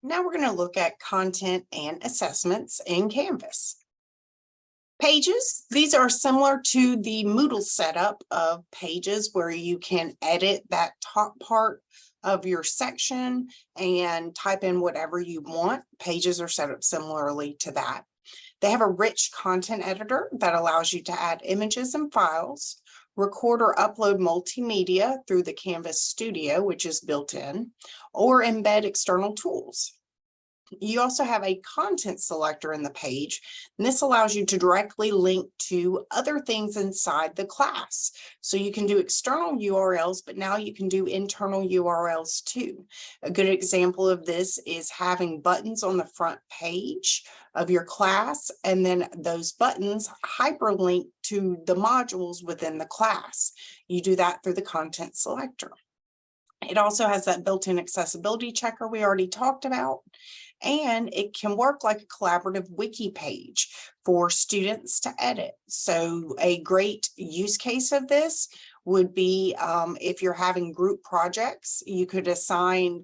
Now we're going to look at content and assessments in Canvas. Pages, these are similar to the Moodle setup of pages where you can edit that top part of your section and type in whatever you want. Pages are set up similarly to that. They have a rich content editor that allows you to add images and files, record or upload multimedia through the Canvas Studio, which is built in, or embed external tools. You also have a content selector in the page, and this allows you to directly link to other things inside the class. So you can do external URLs, but now you can do internal URLs too. A good example of this is having buttons on the front page of your class, and then those buttons hyperlink to the modules within the class. You do that through the content selector. It also has that built-in accessibility checker we already talked about. And it can work like a collaborative wiki page for students to edit. So a great use case of this would be if you're having group projects, you could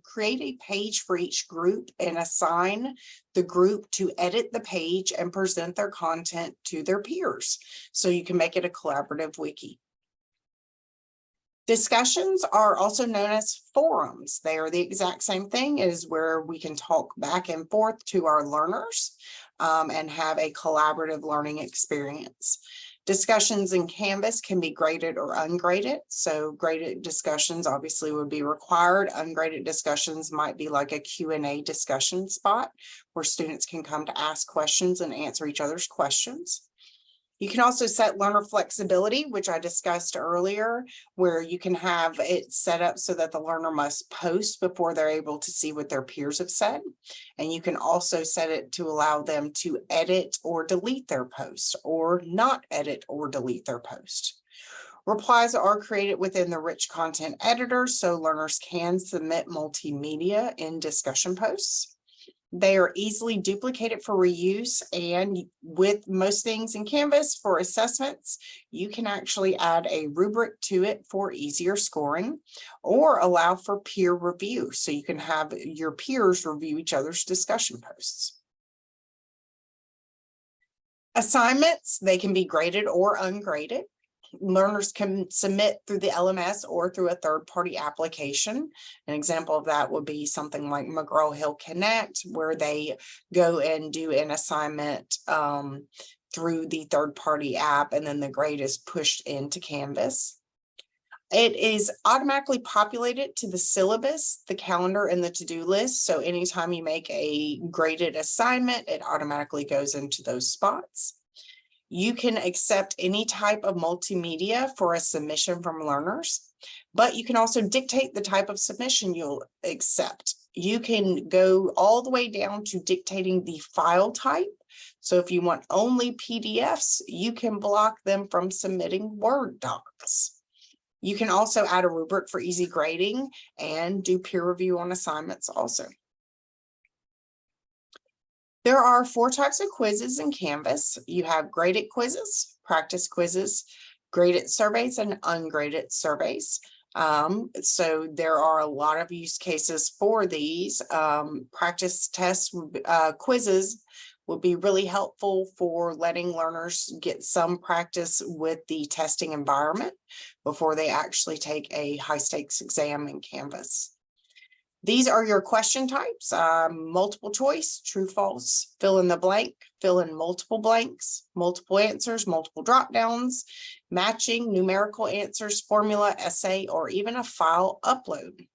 create a page for each group and assign the group to edit the page and present their content to their peers. So you can make it a collaborative wiki. Discussions are also known as forums. They are the exact same thing as where we can talk back and forth to our learners and have a collaborative learning experience. Discussions in Canvas can be graded or ungraded. So graded discussions obviously would be required. Ungraded discussions might be like a Q&A discussion spot where students can come to ask questions and answer each other's questions. You can also set learner flexibility, which I discussed earlier, where you can have it set up so that the learner must post before they're able to see what their peers have said. And you can also set it to allow them to edit or delete their post or not edit or delete their post. Replies are created within the rich content editor, so learners can submit multimedia in discussion posts. They are easily duplicated for reuse, and with most things in Canvas for assessments, you can actually add a rubric to it for easier scoring or allow for peer review. So you can have your peers review each other's discussion posts. Assignments, they can be graded or ungraded. Learners can submit through the LMS or through a third-party application. An example of that would be something like McGraw-Hill Connect, where they go and do an assignment through the third-party app, and then the grade is pushed into Canvas. It is automatically populated to the syllabus, the calendar, and the to-do list. So anytime you make a graded assignment, it automatically goes into those spots. You can accept any type of multimedia for a submission from learners, but you can also dictate the type of submission you'll accept. You can go all the way down to dictating the file type. So if you want only PDFs, you can block them from submitting Word docs. You can also add a rubric for easy grading and do peer review on assignments also. There are 4 types of quizzes in Canvas. You have graded quizzes, practice quizzes, graded surveys, and ungraded surveys. So there are a lot of use cases for these. Practice tests, quizzes would be really helpful for letting learners get some practice with the testing environment before they actually take a high-stakes exam in Canvas. These are your question types: multiple choice, true, false, fill in the blank, fill in multiple blanks, multiple answers, multiple drop downs, matching, numerical answers, formula, essay, or even a file upload.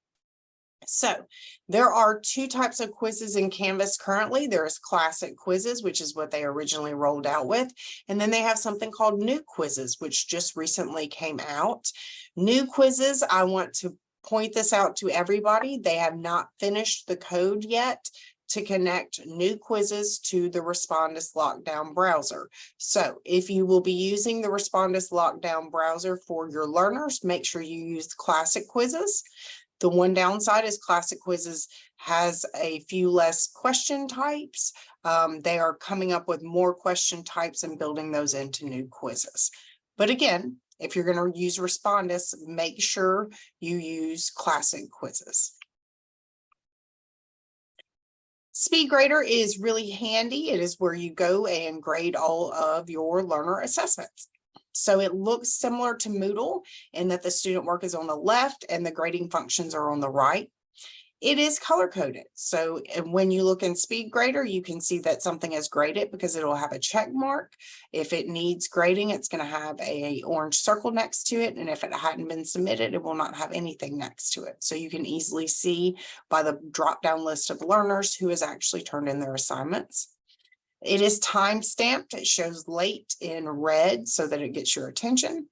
So there are 2 types of quizzes in Canvas currently. There's classic quizzes, which is what they originally rolled out with. And then they have something called new quizzes, which just recently came out. New quizzes, I want to point this out to everybody. They have not finished the code yet to connect new quizzes to the Respondus Lockdown browser. So if you will be using the Respondus Lockdown browser for your learners, make sure you use classic quizzes. The one downside is classic quizzes has a few less question types. They are coming up with more question types and building those into new quizzes. But again, if you're going to use Respondus, make sure you use classic quizzes. SpeedGrader is really handy. It is where you go and grade all of your learner assessments. So it looks similar to Moodle in that the student work is on the left and the grading functions are on the right. It is color coded. So when you look in SpeedGrader, you can see that something is graded because it'll have a check mark. If it needs grading, it's going to have a orange circle next to it. And if it hadn't been submitted, it will not have anything next to it. So you can easily see by the drop down list of learners who has actually turned in their assignments. It is time stamped. It shows late in red so that it gets your attention.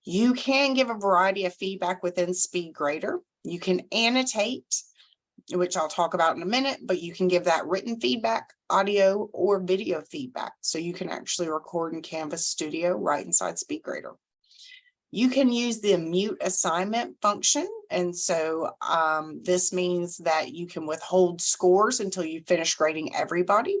You can give a variety of feedback within SpeedGrader. You can annotate, which I'll talk about in a minute, but you can give that written feedback, audio, or video feedback. So you can actually record in Canvas Studio right inside SpeedGrader. You can use the mute assignment function. And so this means that you can withhold scores until you finish grading everybody.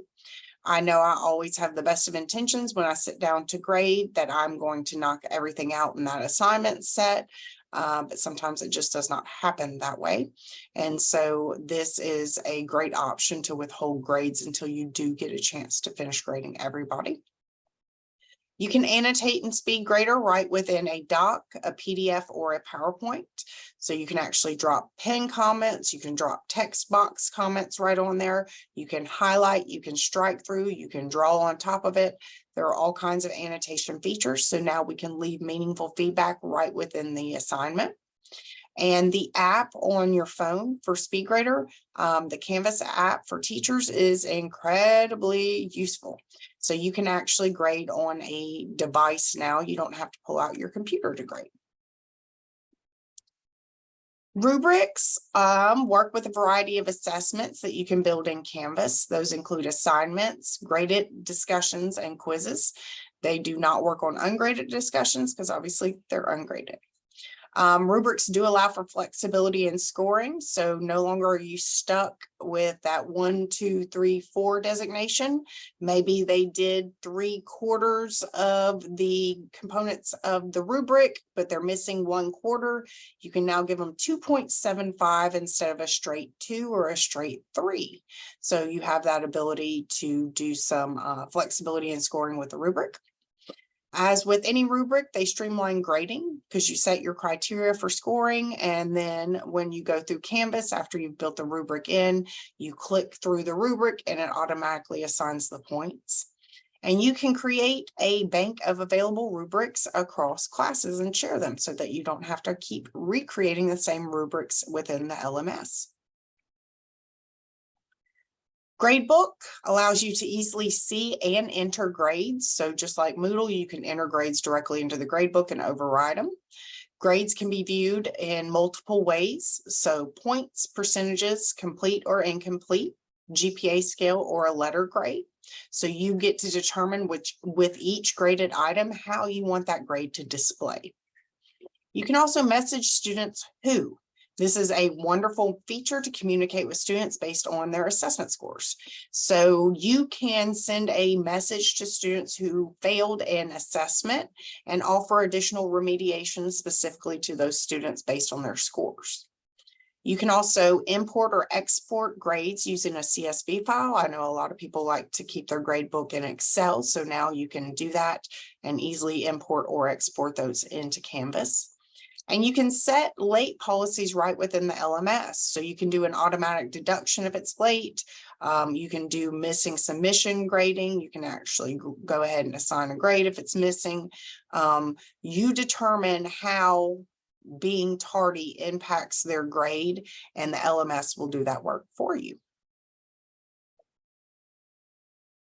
I know I always have the best of intentions when I sit down to grade that I'm going to knock everything out in that assignment set. But sometimes it just does not happen that way. And so this is a great option to withhold grades until you do get a chance to finish grading everybody. You can annotate in SpeedGrader right within a doc, a PDF, or a PowerPoint. So you can actually drop pin comments, you can drop text box comments right on there. You can highlight, you can strike through, you can draw on top of it. There are all kinds of annotation features. So now we can leave meaningful feedback right within the assignment. And the app on your phone for SpeedGrader, the Canvas app for teachers, is incredibly useful. So you can actually grade on a device now. You don't have to pull out your computer to grade. Rubrics work with a variety of assessments that you can build in Canvas. Those include assignments, graded discussions, and quizzes. They do not work on ungraded discussions because obviously they're ungraded. Rubrics do allow for flexibility in scoring, so no longer are you stuck with that 1, 2, 3, 4 designation. Maybe they did 3/4 of the components of the rubric, but they're missing 1/4. You can now give them 2.75 instead of a straight 2 or a straight 3. So you have that ability to do some flexibility in scoring with the rubric. As with any rubric, they streamline grading because you set your criteria for scoring. And then when you go through Canvas, after you've built the rubric in, you click through the rubric and it automatically assigns the points. And you can create a bank of available rubrics across classes and share them so that you don't have to keep recreating the same rubrics within the LMS. Gradebook allows you to easily see and enter grades. So just like Moodle, you can enter grades directly into the gradebook and override them. Grades can be viewed in multiple ways. So points, percentages, complete or incomplete, GPA scale, or a letter grade. So you get to determine with each graded item, how you want that grade to display. You can also message students who. This is a wonderful feature to communicate with students based on their assessment scores. So you can send a message to students who failed an assessment and offer additional remediation specifically to those students based on their scores. You can also import or export grades using a CSV file. I know a lot of people like to keep their gradebook in Excel, so now you can do that and easily import or export those into Canvas. And you can set late policies right within the LMS. So you can do an automatic deduction if it's late. You can do missing submission grading. You can actually go ahead and assign a grade if it's missing. You determine how being tardy impacts their grade, and the LMS will do that work for you.